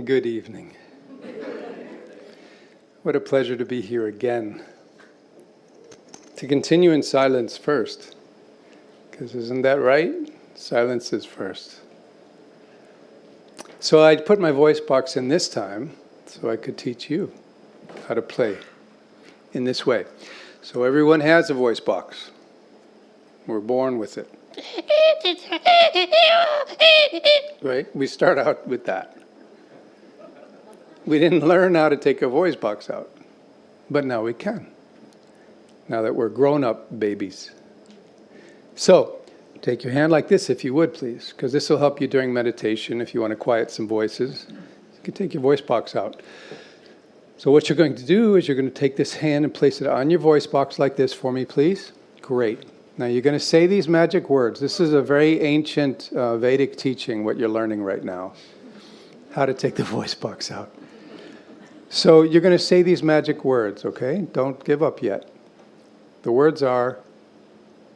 Good evening. What a pleasure to be here again. To continue in silence first, because isn't that right? Silence is first. So I put my voice box in this time so I could teach you how to play in this way. So everyone has a voice box. We're born with it. Right? We start out with that. We didn't learn how to take a voice box out, but now we can, now that we're grown-up babies. So, take your hand like this if you would, please, because this will help you during meditation if you want to quiet some voices. You can take your voice box out. So what you're going to do is you're going to take this hand and place it on your voice box like this for me, please. Great. Now you're going to say these magic words. This is a very ancient Vedic teaching, what you're learning right now, how to take the voice box out. So you're going to say these magic words, okay? Don't give up yet. The words are,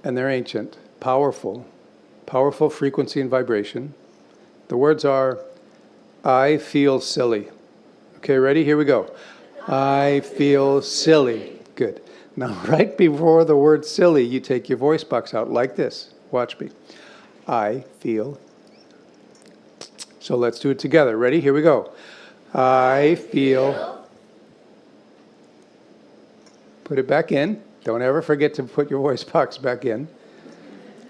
and they're ancient, powerful frequency and vibration. The words are, I feel silly. Okay, ready? Here we go. I feel silly. Good. Now, right before the word silly, you take your voice box out like this. Watch me. I feel. So let's do it together. Ready? Here we go. I feel. Put it back in. Don't ever forget to put your voice box back in.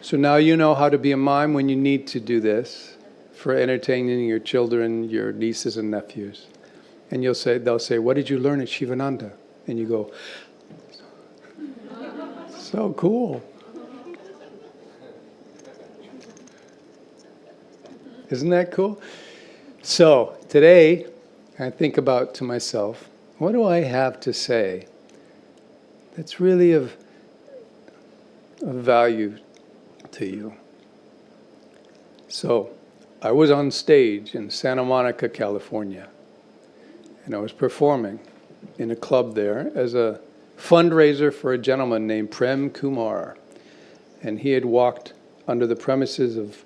So now you know how to be a mime when you need to do this for entertaining your children, your nieces and nephews. And they'll say, what did you learn at Shivananda? And you go, so cool. Isn't that cool? So today, I think about to myself, what do I have to say that's really of value to you? So I was on stage in Santa Monica, California, and I was performing in a club there as a fundraiser for a gentleman named Prem Kumar. And he had walked under the premises of,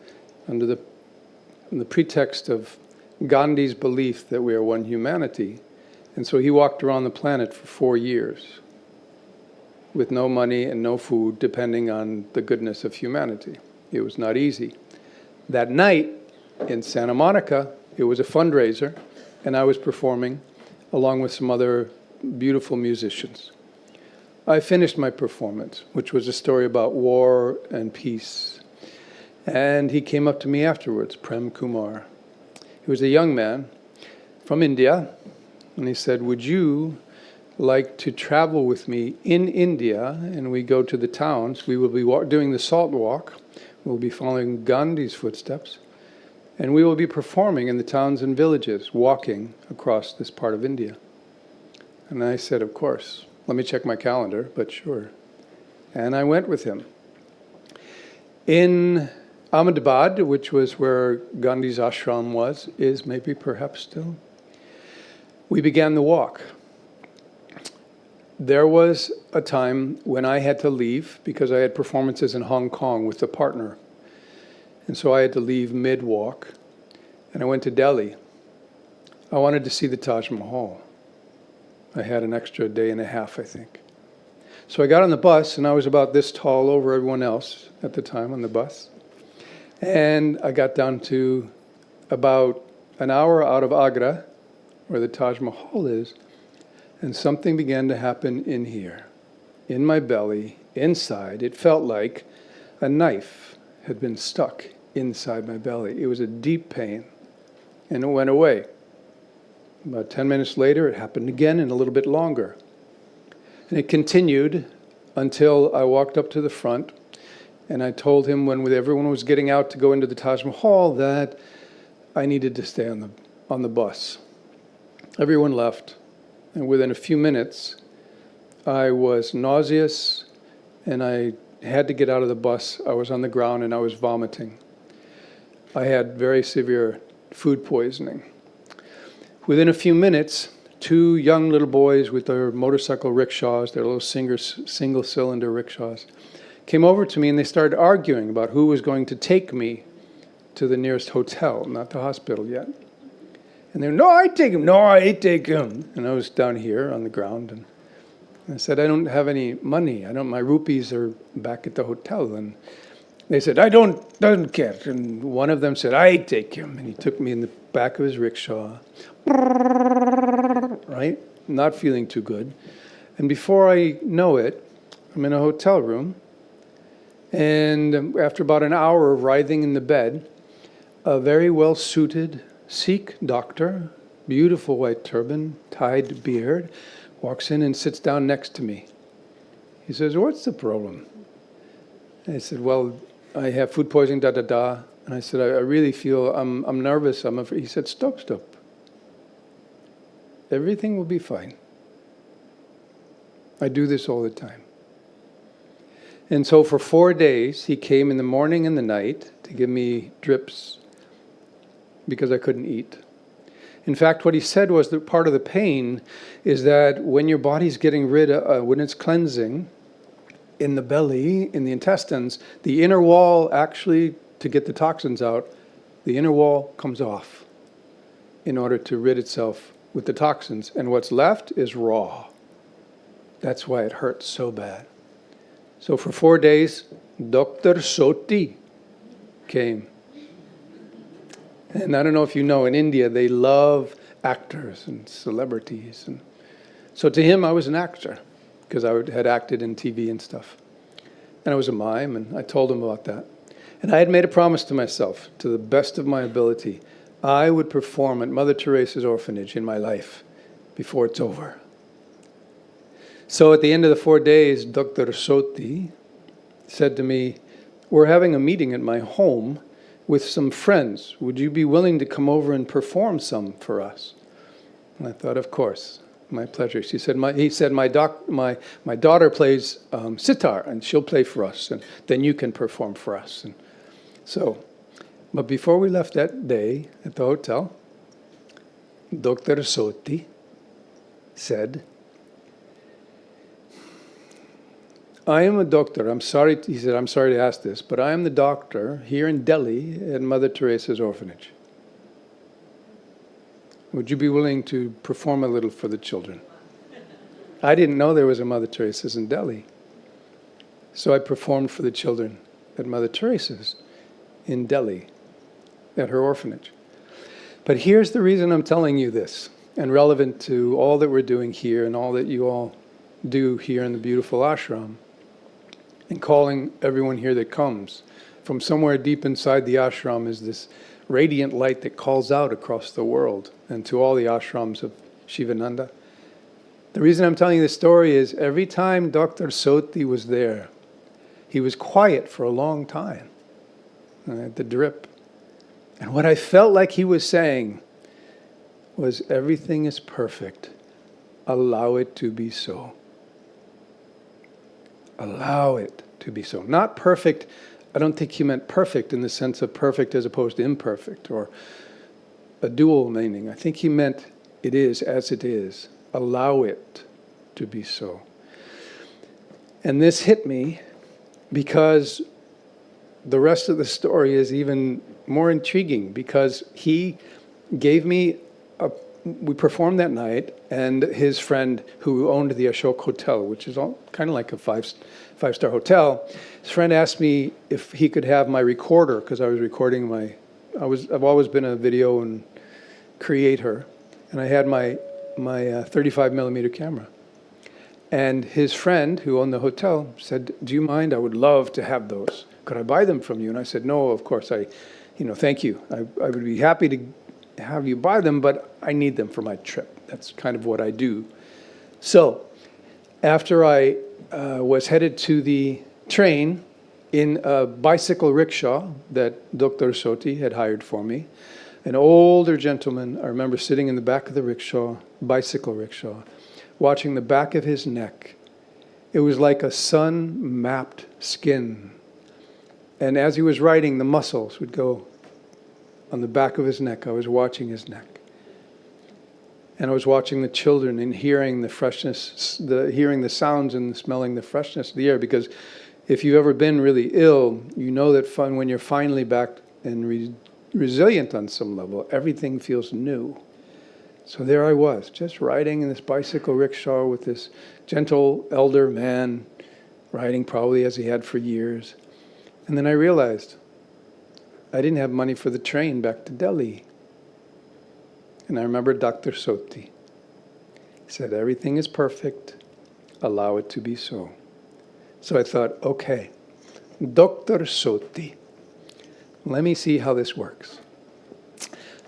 under the pretext of Gandhi's belief that we are one humanity. And so he walked around the planet for 4 years with no money and no food, depending on the goodness of humanity. It was not easy. That night in Santa Monica, it was a fundraiser, and I was performing along with some other beautiful musicians. I finished my performance, which was a story about war and peace. And he came up to me afterwards, Prem Kumar. He was a young man from India, and he said, would you like to travel with me in India? And we go to the towns. We will be doing the salt walk. We'll be following Gandhi's footsteps. And we will be performing in the towns and villages, walking across this part of India. And I said, of course. Let me check my calendar, but sure. And I went with him. In Ahmedabad, which was where Gandhi's ashram is maybe perhaps still, we began the walk. There was a time when I had to leave because I had performances in Hong Kong with a partner. And so I had to leave mid-walk, and I went to Delhi. I wanted to see the Taj Mahal. I had an extra day and a half, I think. So I got on the bus, and I was about this tall over everyone else at the time on the bus. And I got down to about an hour out of Agra, where the Taj Mahal is, and something began to happen in here, in my belly, inside. It felt like a knife had been stuck inside my belly. It was a deep pain, and it went away. About 10 minutes later, it happened again, and a little bit longer. And it continued until I walked up to the front, and I told him when everyone was getting out to go into the Taj Mahal that I needed to stay on the bus. Everyone left, and within a few minutes, I was nauseous, and I had to get out of the bus. I was on the ground, and I was vomiting. I had very severe food poisoning. Within a few minutes, two young little boys with their motorcycle rickshaws, their little single-cylinder rickshaws, came over to me, and they started arguing about who was going to take me to the nearest hotel, not the hospital yet. And they were, no, I take him. No, I take him. And I was down here on the ground, and I said, I don't have any money. My rupees are back at the hotel. And they said, doesn't care. And one of them said, I take him. And he took me in the back of his rickshaw, right? Not feeling too good. And before I know it, I'm in a hotel room. And after about an hour of writhing in the bed, a very well-suited Sikh doctor, beautiful white turban, tied beard, walks in and sits down next to me. He says, what's the problem? And I said, well, I have food poisoning, da-da-da. And I said, I really feel, I'm nervous, I'm afraid. He said, stop. Everything will be fine. I do this all the time. And so for 4 days, he came in the morning and the night to give me drips because I couldn't eat. In fact, what he said was that part of the pain is that when your body's getting rid of, when it's cleansing, in the belly, in the intestines, the inner wall actually, to get the toxins out, the inner wall comes off in order to rid itself with the toxins. And what's left is raw. That's why it hurts so bad. So for 4 days, Dr. Soti came. And I don't know if you know, in India, they love actors and celebrities. And so to him, I was an actor, because I had acted in TV and stuff. And I was a mime, and I told him about that. And I had made a promise to myself, to the best of my ability, I would perform at Mother Teresa's orphanage in my life before it's over. So at the end of the 4 days, Dr. Soti said to me, we're having a meeting at my home with some friends. Would you be willing to come over and perform some for us? And I thought, of course, my pleasure. He said, my daughter plays sitar, and she'll play for us, and then you can perform for us. And so, but before we left that day at the hotel, Dr. Soti said, I am a doctor. He said, I'm sorry to ask this, but I am the doctor here in Delhi at Mother Teresa's orphanage. Would you be willing to perform a little for the children? I didn't know there was a Mother Teresa's in Delhi. So I performed for the children at Mother Teresa's in Delhi, at her orphanage. But here's the reason I'm telling you this, and relevant to all that we're doing here and all that you all do here in the beautiful ashram, and calling everyone here that comes. From somewhere deep inside the ashram is this radiant light that calls out across the world and to all the ashrams of Shivananda. The reason I'm telling you this story is every time Dr. Soti was there, he was quiet for a long time at the drip. And what I felt like he was saying was, everything is perfect. Allow it to be so. Allow it to be so. Not perfect. I don't think he meant perfect in the sense of perfect as opposed to imperfect or a dual meaning. I think he meant it is as it is. Allow it to be so. And this hit me because the rest of the story is even more intriguing, because he gave me we performed that night, and his friend who owned the Ashok Hotel, which is all kind of like a five-star hotel, his friend asked me if he could have my recorder, because I was recording I've always been a video and creator, and I had my 35 millimeter camera. And his friend who owned the hotel said, do you mind? I would love to have those. Could I buy them from you? And I said, no, of course, thank you. I would be happy to have you buy them, but I need them for my trip. That's kind of what I do. So after I was headed to the train in a bicycle rickshaw that Dr. Soti had hired for me, an older gentleman, I remember sitting in the back of the rickshaw, bicycle rickshaw, watching the back of his neck It was like a sun-mapped skin. And as he was writing, the muscles would go on the back of his neck. I was watching his neck. And I was watching the children and hearing the freshness, hearing the sounds and smelling the freshness of the air. Because if you've ever been really ill, you know that when you're finally back and resilient on some level, everything feels new. So there I was, just riding in this bicycle rickshaw with this gentle elder man, riding probably as he had for years. And then I realized I didn't have money for the train back to Delhi. And I remember Dr. Soti. He said, everything is perfect, allow it to be so. So I thought, okay, Dr. Soti, let me see how this works.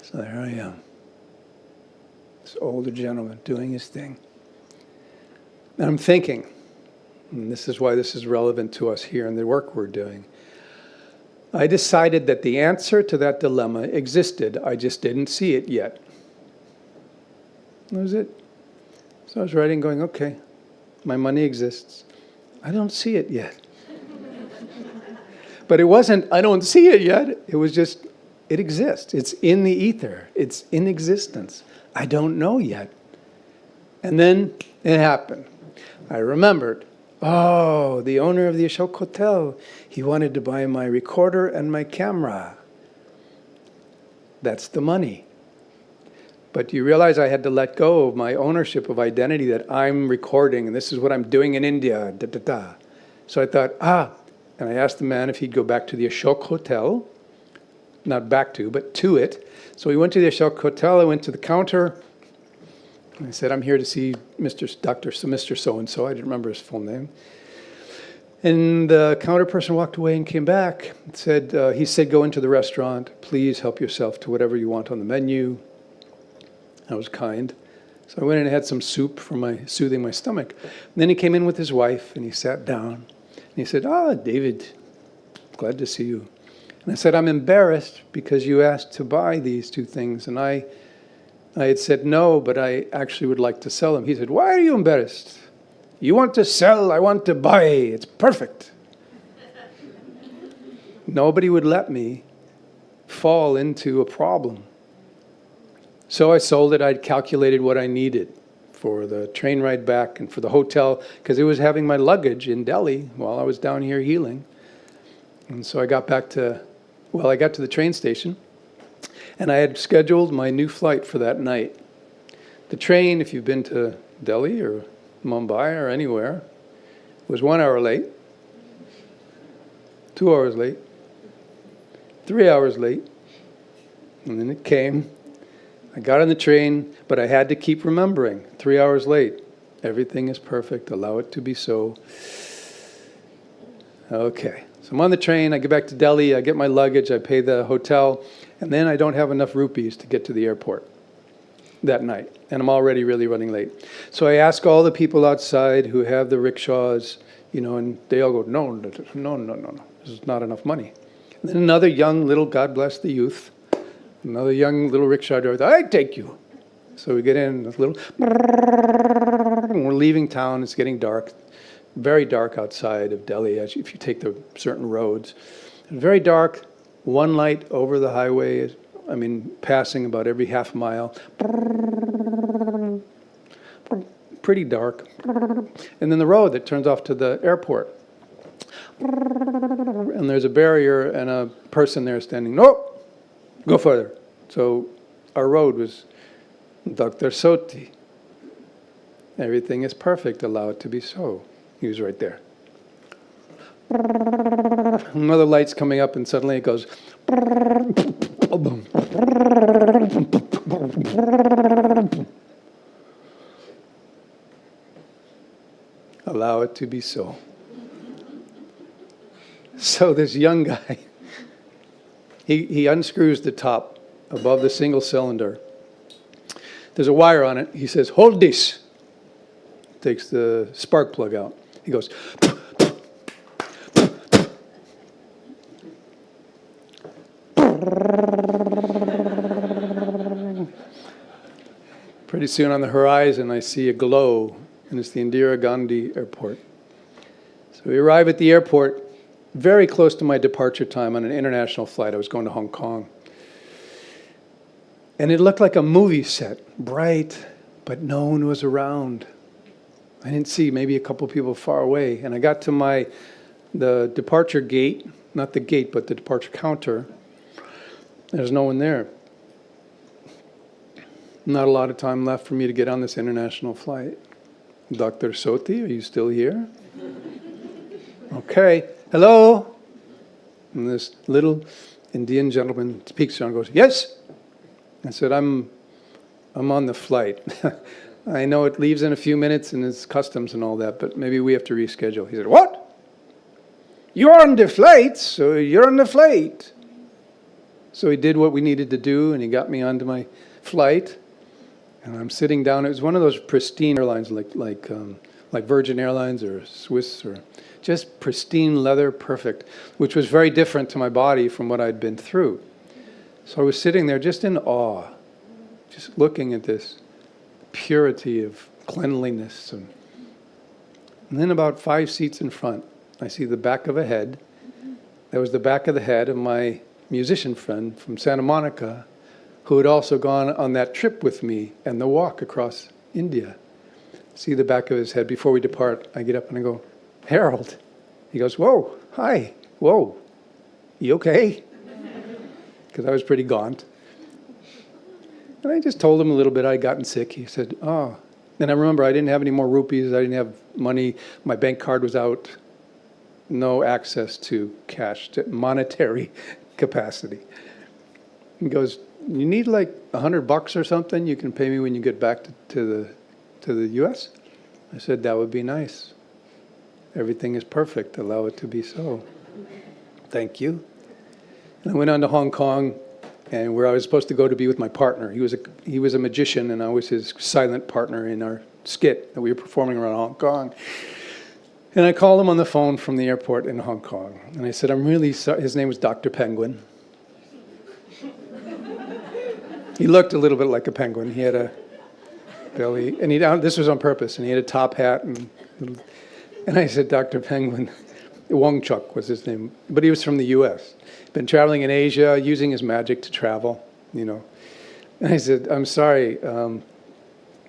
So there I am, this older gentleman doing his thing. And I'm thinking, and this is why this is relevant to us here in the work we're doing, I decided that the answer to that dilemma existed, I just didn't see it yet. That was it. So I was writing going, okay, my money exists. I don't see it yet. But it wasn't, I don't see it yet. It was just, it exists. It's in the ether. It's in existence. I don't know yet. And then it happened. I remembered, oh, the owner of the Ashok Hotel, he wanted to buy my recorder and my camera. That's the money. But you realize I had to let go of my ownership of identity that I'm recording and this is what I'm doing in India, da da da. So I thought, and I asked the man if he'd go back to the Ashok Hotel, not back to, but to it. So we went to the Ashok Hotel, I went to the counter, and I said, I'm here to see Mr. So-and-so, I didn't remember his full name. And the counter person walked away and came back and said, he said, go into the restaurant, please help yourself to whatever you want on the menu. I was kind. So I went in and had some soup for soothing my stomach. And then he came in with his wife and he sat down. And he said, David, glad to see you. And I said, I'm embarrassed because you asked to buy these two things. And I had said no, but I actually would like to sell them. He said, why are you embarrassed? You want to sell, I want to buy. It's perfect. Nobody would let me fall into a problem. So I sold it. I'd calculated what I needed for the train ride back and for the hotel, because it was having my luggage in Delhi while I was down here healing. And so I got I got to the train station, and I had scheduled my new flight for that night. The train, if you've been to Delhi or Mumbai or anywhere, was 1 hour late, 2 hours late, 3 hours late, and then it came. I got on the train, but I had to keep remembering, 3 hours late, everything is perfect, allow it to be so. Okay, so I'm on the train, I get back to Delhi, I get my luggage, I pay the hotel, and then I don't have enough rupees to get to the airport that night, and I'm already really running late. So I ask all the people outside who have the rickshaws, and they all go, no, this is not enough money. And then another young little, God bless the youth, another young little rickshaw driver, I take you. So we get in, and we're leaving town, it's getting dark, very dark outside of Delhi, if you take the certain roads. Very dark, one light over the highway, passing about every half mile. Pretty dark. And then the road that turns off to the airport. And there's a barrier and a person there standing, no! Go further. So our road was Dr. Soti. Everything is perfect. Allow it to be so. He was right there. Another light's coming up and suddenly it goes. Allow it to be so. So this young guy, he unscrews the top above the single cylinder. There's a wire on it. He says, hold this. Takes the spark plug out. He goes, pretty soon on the horizon I see a glow, and it's the Indira Gandhi airport. So we arrive at the airport very close to my departure time on an international flight. I was going to Hong Kong. And it looked like a movie set, bright, but no one was around. I didn't see maybe a couple people far away. And I got to the departure gate, not the gate, but the departure counter. There's no one there. Not a lot of time left for me to get on this international flight. Dr. Soti, are you still here? Okay. Hello? And this little Indian gentleman speaks to me and goes, yes? I said, I'm on the flight. I know it leaves in a few minutes and it's customs and all that, but maybe we have to reschedule. He said, what? You're on the flight, so you're on the flight. So he did what we needed to do, and he got me onto my flight. And I'm sitting down. It was one of those pristine airlines like Virgin Airlines or Swiss, or just pristine leather, perfect, which was very different to my body from what I'd been through. So I was sitting there just in awe, just looking at this purity of cleanliness. And then about 5 seats in front, I see the back of a head. That was the back of the head of my musician friend from Santa Monica, who had also gone on that trip with me and the walk across India. See the back of his head. Before we depart, I get up and I go, Harold. He goes, whoa, hi, whoa, you okay? Because I was pretty gaunt. And I just told him a little bit. I'd gotten sick. He said, oh. And I remember I didn't have any more rupees. I didn't have money. My bank card was out. No access to cash, to monetary capacity. He goes, you need like $100 or something? You can pay me when you get back to the U.S.? I said, that would be nice. Everything is perfect. Allow it to be so. Thank you. And I went on to Hong Kong, and where I was supposed to go to be with my partner. He was a magician, and I was his silent partner in our skit that we were performing around Hong Kong. And I called him on the phone from the airport in Hong Kong. And I said, I'm really sorry. His name was Dr. Penguin. He looked a little bit like a penguin. He had a belly, and this was on purpose, and he had a top hat. And I said, Dr. Penguin, Wong Chuk was his name, but he was from the U.S. Been traveling in Asia, using his magic to travel, you know. And I said, I'm sorry,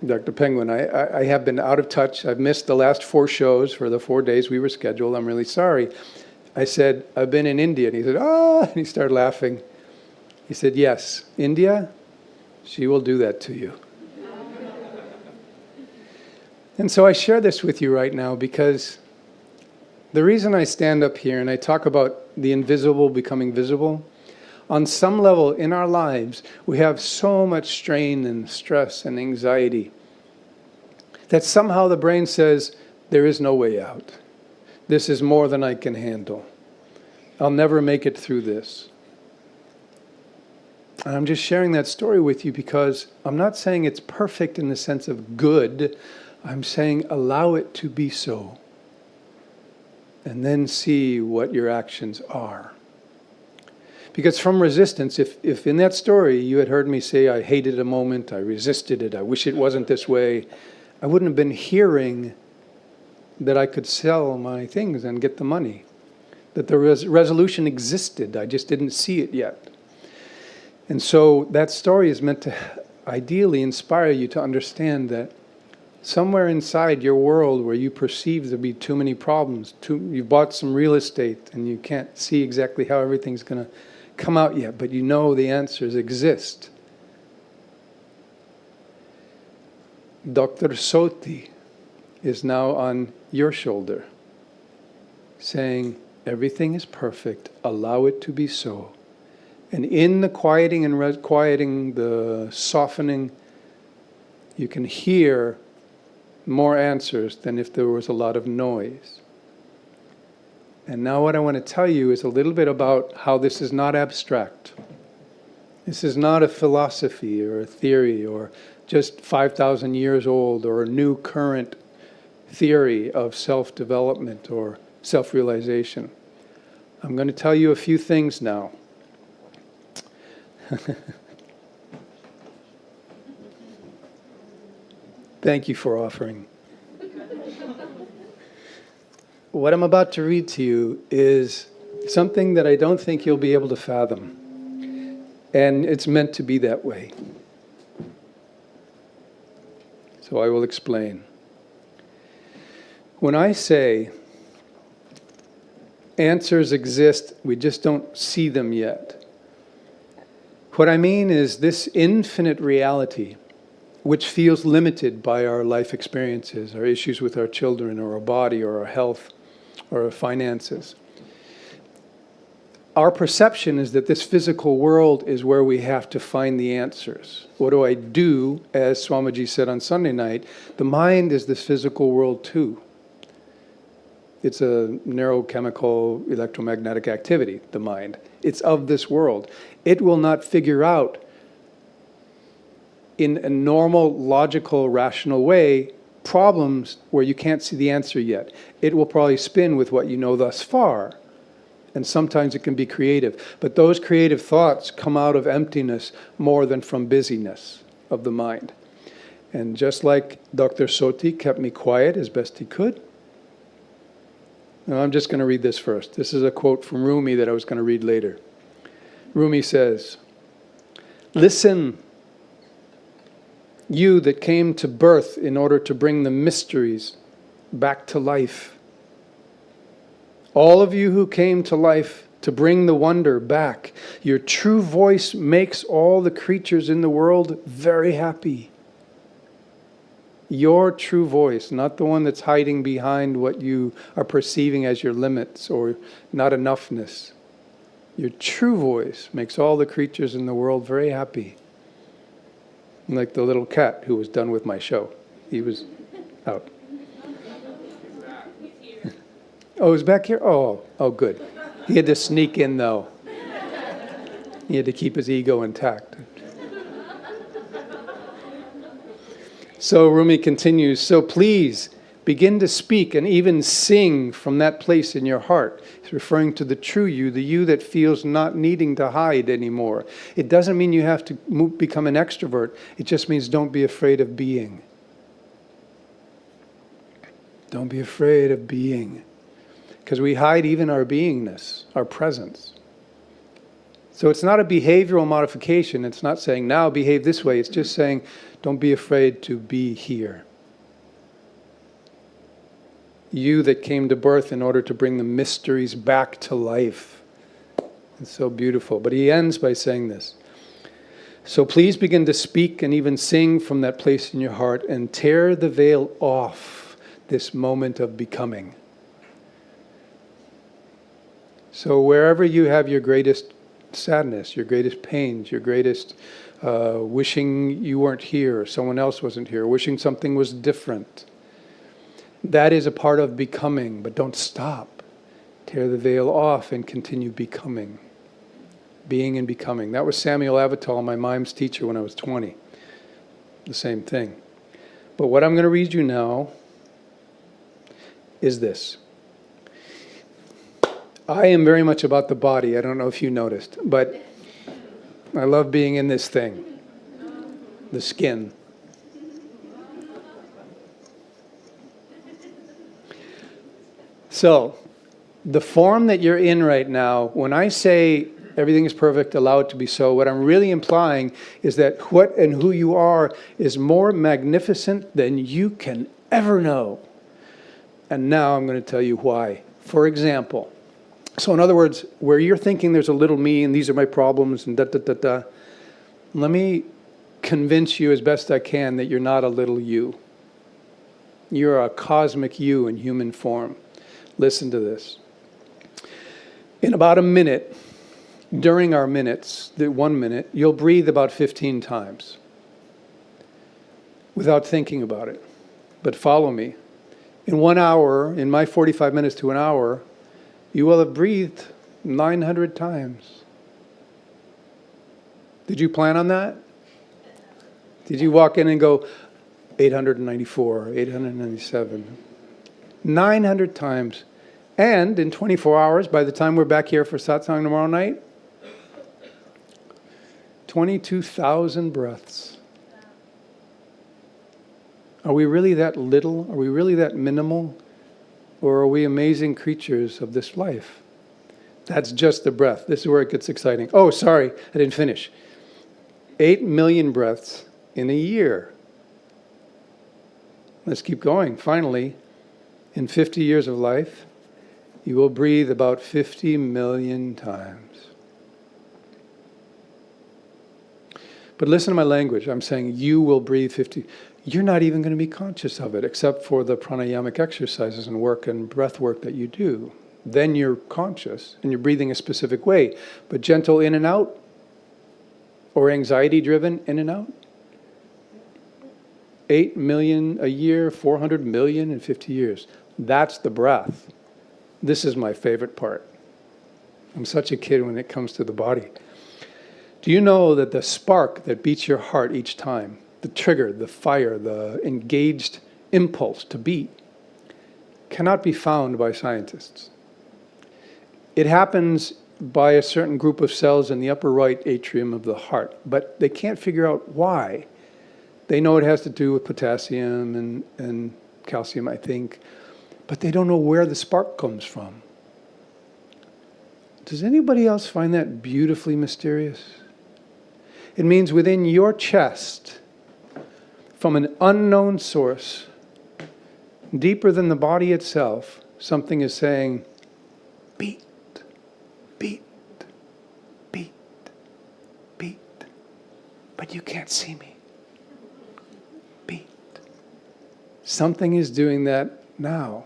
Dr. Penguin, I have been out of touch. I've missed the last 4 shows for the 4 days we were scheduled. I'm really sorry. I said, I've been in India. And he said, and he started laughing. He said, yes, India, she will do that to you. And so I share this with you right now because the reason I stand up here and I talk about the invisible becoming visible, on some level in our lives, we have so much strain and stress and anxiety that somehow the brain says, there is no way out. This is more than I can handle. I'll never make it through this. And I'm just sharing that story with you because I'm not saying it's perfect in the sense of good. I'm saying allow it to be so. And then see what your actions are. Because from resistance, if in that story you had heard me say, I hated a moment, I resisted it, I wish it wasn't this way, I wouldn't have been hearing that I could sell my things and get the money. That the resolution existed, I just didn't see it yet. And so that story is meant to ideally inspire you to understand that somewhere inside your world where you perceive there to be too many problems, you've bought some real estate and you can't see exactly how everything's going to come out yet, but you know the answers exist. Dr. Soti is now on your shoulder, saying, everything is perfect, allow it to be so. And in the quieting and quieting, the softening, you can hear more answers than if there was a lot of noise. And now what I want to tell you is a little bit about how this is not abstract. This is not a philosophy or a theory or just 5,000 years old or a new current theory of self-development or self-realization. I'm going to tell you a few things now. Thank you for offering. what I'm about to read to you is something that I don't think you'll be able to fathom. And it's meant to be that way. So I will explain. When I say answers exist, we just don't see them yet. What I mean is this infinite reality, which feels limited by our life experiences, our issues with our children, or our body, or our health, or our finances. Our perception is that this physical world is where we have to find the answers. What do I do? As Swamiji said on Sunday night, the mind is this physical world too. It's a neurochemical electromagnetic activity, the mind. It's of this world. It will not figure out in a normal, logical, rational way problems where you can't see the answer yet. It will probably spin with what you know thus far. And sometimes it can be creative. But those creative thoughts come out of emptiness more than from busyness of the mind. And just like Dr. Soti kept me quiet as best he could, now I'm just going to read this first. This is a quote from Rumi that I was going to read later. Rumi says, "Listen, you that came to birth in order to bring the mysteries back to life. All of you who came to life to bring the wonder back, your true voice makes all the creatures in the world very happy. Your true voice, not the one that's hiding behind what you are perceiving as your limits or not enoughness. Your true voice makes all the creatures in the world very happy." Like the little cat who was done with my show. He was out. Oh, he's back here? Oh, good. He had to sneak in, though. He had to keep his ego intact. So Rumi continues, "So please, begin to speak and even sing from that place in your heart." He's referring to the true you, the you that feels not needing to hide anymore. It doesn't mean you have to become an extrovert. It just means don't be afraid of being. Don't be afraid of being. Because we hide even our beingness, our presence. So it's not a behavioral modification. It's not saying, now behave this way. It's just saying, don't be afraid to be here. You that came to birth in order to bring the mysteries back to life. It's so beautiful. But he ends by saying this. "So please begin to speak and even sing from that place in your heart and tear the veil off this moment of becoming." So wherever you have your greatest sadness, your greatest pains, your greatest wishing you weren't here, or someone else wasn't here, wishing something was different, that is a part of becoming, but don't stop. Tear the veil off and continue becoming. Being and becoming. That was Samuel Avital, my mimes teacher, when I was 20. The same thing. But what I'm going to read you now is this. I am very much about the body. I don't know if you noticed, but I love being in this thing, the skin. So, the form that you're in right now, when I say everything is perfect, allow it to be so, what I'm really implying is that what and who you are is more magnificent than you can ever know. And now I'm going to tell you why. For example, so in other words, where you're thinking there's a little me and these are my problems and da-da-da-da, let me convince you as best I can that you're not a little you. You're a cosmic you in human form. Listen to this. In about a minute, during our minutes, the 1 minute, you'll breathe about 15 times without thinking about it. But follow me. In 1 hour, in my 45 minutes to an hour, you will have breathed 900 times. Did you plan on that? Did you walk in and go, 894, 897, 900 times? And in 24 hours, by the time we're back here for satsang tomorrow night, 22,000 breaths. Are we really that little? Are we really that minimal? or are we amazing creatures of this life? That's just the breath. This is where it gets exciting. Oh, sorry, I didn't finish. 8 million breaths in a year. Let's keep going. Finally, in 50 years of life, you will breathe about 50 million times. But listen to my language. I'm saying you will breathe 50. You're not even going to be conscious of it, except for the pranayamic exercises and work and breath work that you do. Then you're conscious and you're breathing a specific way. But gentle in and out, or anxiety-driven in and out. 8 million a year, 400 million in 50 years. That's the breath. This is my favorite part. I'm such a kid when it comes to the body. Do you know that the spark that beats your heart each time, the trigger, the fire, the engaged impulse to beat, cannot be found by scientists? It happens by a certain group of cells in the upper right atrium of the heart, but they can't figure out why. They know it has to do with potassium and calcium, I think, but they don't know where the spark comes from. Does anybody else find that beautifully mysterious? It means within your chest, from an unknown source, deeper than the body itself, something is saying, beat, beat, beat, beat. But you can't see me. Beat. Something is doing that now.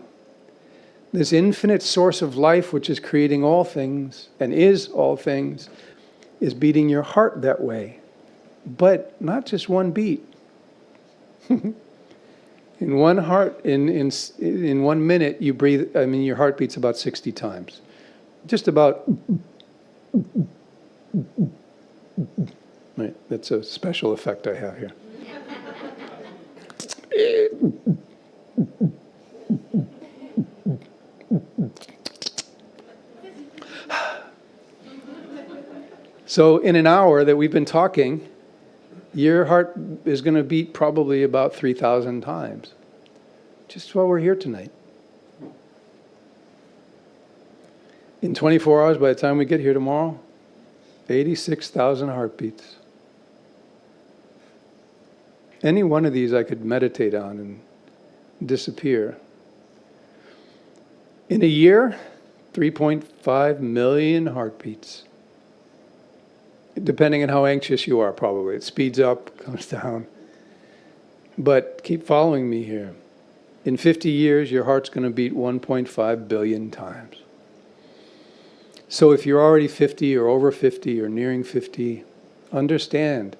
This infinite source of life, which is creating all things and is all things, is beating your heart that way. But not just one beat. In one heart, in 1 minute, you breathe. I mean, your heart beats about 60 times. Just about. Right, that's a special effect I have here. So in an hour that we've been talking, your heart is going to beat probably about 3,000 times. Just while we're here tonight. In 24 hours, by the time we get here tomorrow, 86,000 heartbeats. Any one of these I could meditate on and disappear. In a year, 3.5 million heartbeats. Depending on how anxious you are, probably. It speeds up, comes down. But keep following me here. In 50 years, your heart's going to beat 1.5 billion times. So if you're already 50 or over 50 or nearing 50, understand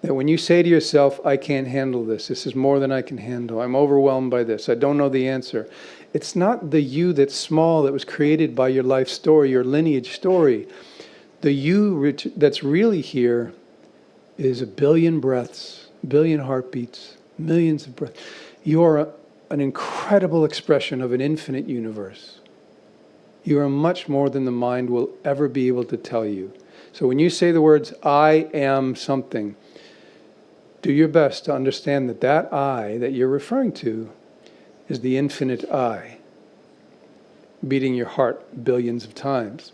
that when you say to yourself, I can't handle this, this is more than I can handle, I'm overwhelmed by this, I don't know the answer, it's not the you that's small that was created by your life story, your lineage story. The you that's really here is a billion breaths, billion heartbeats, millions of breaths. You are an incredible expression of an infinite universe. You are much more than the mind will ever be able to tell you. So when you say the words, I am something, do your best to understand that that I that you're referring to is the infinite I, beating your heart billions of times.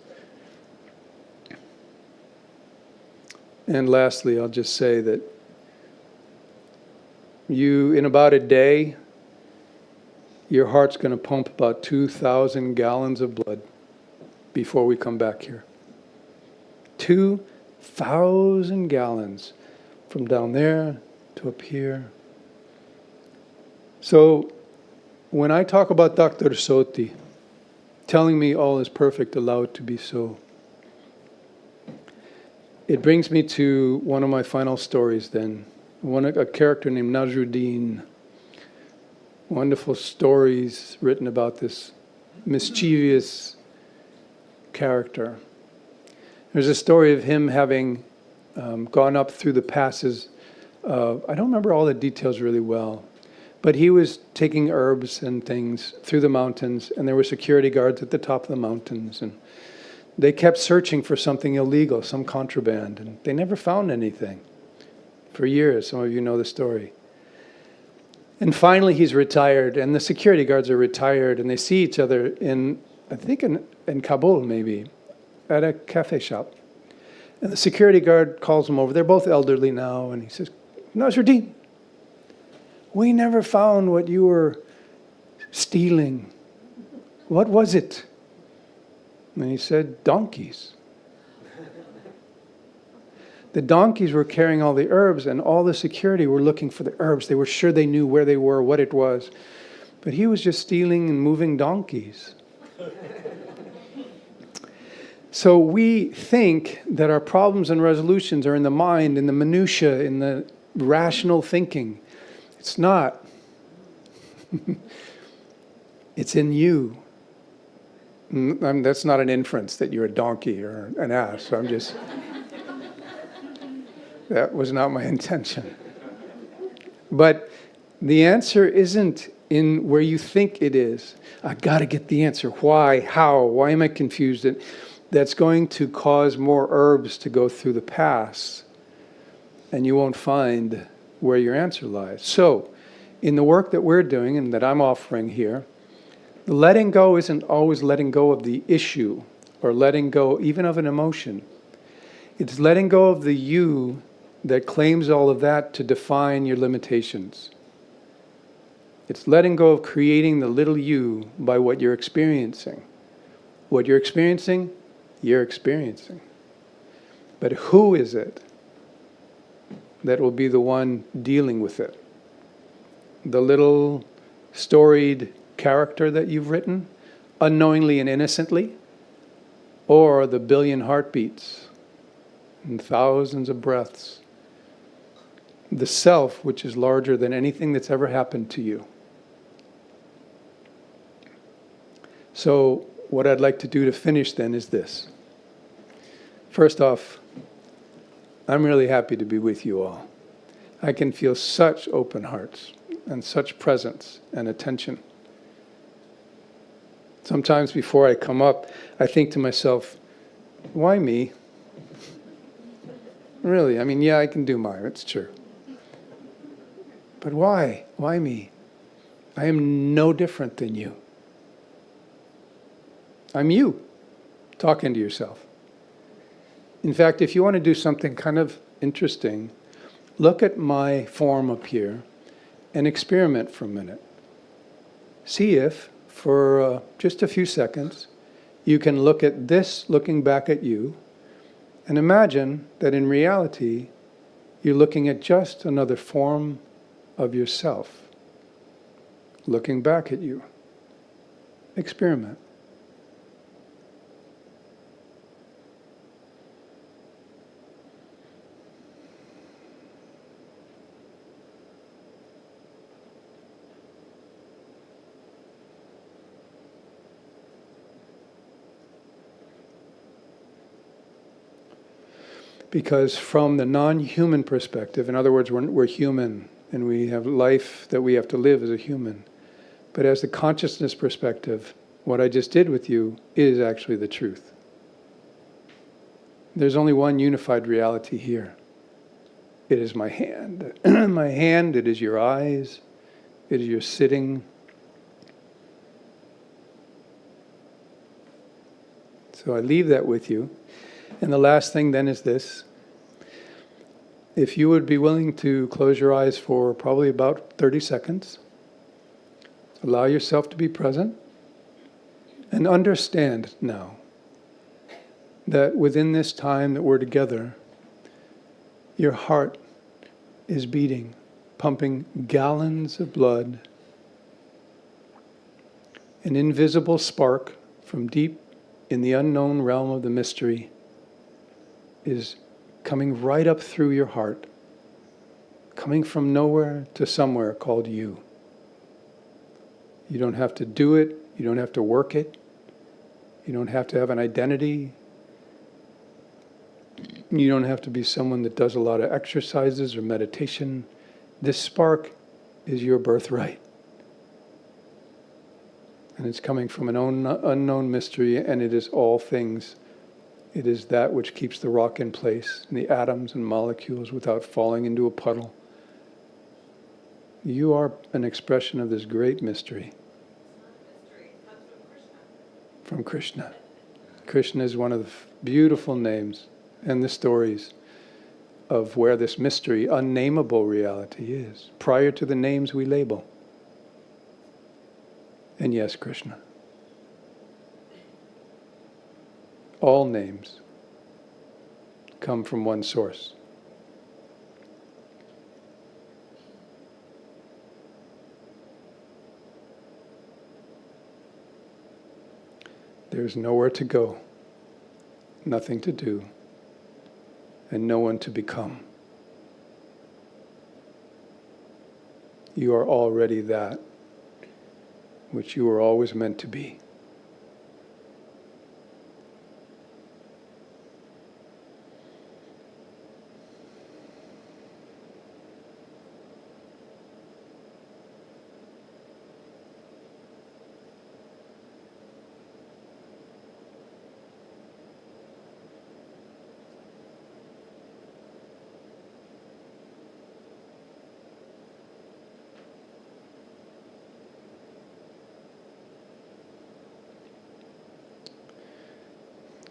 And lastly, I'll just say that you, in about a day, your heart's going to pump about 2,000 gallons of blood before we come back here. 2,000 gallons from down there to up here. So when I talk about Dr. Soti telling me all is perfect, allow it to be so, it brings me to one of my final stories then. A character named Najruddin. Wonderful stories written about this mischievous character. There's a story of him having gone up through the passes. I don't remember all the details really well, but he was taking herbs and things through the mountains, and there were security guards at the top of the mountains, and they kept searching for something illegal, some contraband, and they never found anything for years. Some of you know the story. And finally he's retired, and the security guards are retired, and they see each other in, I think in Kabul maybe, at a cafe shop. And the security guard calls him over. They're both elderly now, and he says, Nasruddin, we never found what you were stealing. What was it? And he said, donkeys. The donkeys were carrying all the herbs, and all the security were looking for the herbs. They were sure they knew where they were, what it was. But he was just stealing and moving donkeys. So we think that our problems and resolutions are in the mind, in the minutiae, in the rational thinking. It's not. It's in you. That's not an inference that you're a donkey or an ass. I'm just... That was not my intention. But the answer isn't in where you think it is. I got to get the answer. Why? How? Why am I confused? That's going to cause more herbs to go through the past, and you won't find where your answer lies. So, in the work that we're doing and that I'm offering here, the letting go isn't always letting go of the issue or letting go even of an emotion. It's letting go of the you that claims all of that to define your limitations. It's letting go of creating the little you by what you're experiencing. What you're experiencing, you're experiencing. But who is it that will be the one dealing with it? The little storied character that you've written, unknowingly and innocently? Or the billion heartbeats and thousands of breaths? The self, which is larger than anything that's ever happened to you. So, what I'd like to do to finish then is this. First off, I'm really happy to be with you all. I can feel such open hearts and such presence and attention. Sometimes before I come up, I think to myself, why me? Really, I mean, yeah, I can do mine, it's true. But why? Why me? I am no different than you. I'm you, talking to yourself. In fact, if you want to do something kind of interesting, look at my form up here and experiment for a minute. See if, for just a few seconds, you can look at this looking back at you and imagine that in reality, you're looking at just another form of yourself, looking back at you. Experiment. Because from the non-human perspective, in other words, we're human, and we have life that we have to live as a human. But as the consciousness perspective, what I just did with you is actually the truth. There's only one unified reality here. It is my hand. My hand, it is your eyes, it is your sitting. So I leave that with you. And the last thing then is this. If you would be willing to close your eyes for probably about 30 seconds, allow yourself to be present, and understand now that within this time that we're together, your heart is beating, pumping gallons of blood. An invisible spark from deep in the unknown realm of the mystery is coming right up through your heart, coming from nowhere to somewhere called you. You don't have to do it, you don't have to work it, you don't have to have an identity, you don't have to be someone that does a lot of exercises or meditation. This spark is your birthright. And it's coming from an unknown mystery, and it is all things. It is that which keeps the rock in place, and the atoms and molecules without falling into a puddle. You are an expression of this great mystery from Krishna. Krishna is one of the beautiful names and the stories of where this mystery, unnameable reality is, prior to the names we label. And yes, Krishna. All names come from one source. There's nowhere to go, nothing to do, and no one to become. You are already that which you were always meant to be.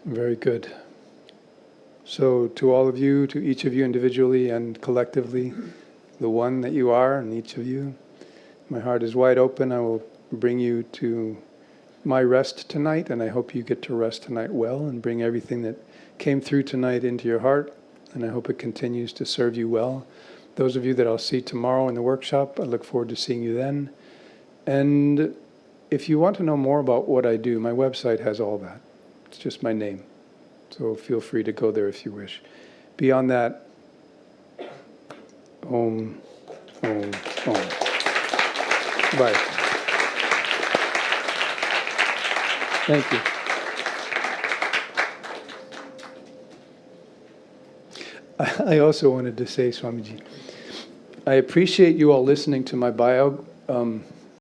Very good. So to all of you, to each of you individually and collectively, the one that you are and each of you, my heart is wide open. I will bring you to my rest tonight, and I hope you get to rest tonight well and bring everything that came through tonight into your heart, and I hope it continues to serve you well. Those of you that I'll see tomorrow in the workshop, I look forward to seeing you then. And if you want to know more about what I do, my website has all that. It's just my name. So feel free to go there if you wish. Beyond that, Om, Om, Om. Bye. Thank you. I also wanted to say, Swamiji, I appreciate you all listening to my bio.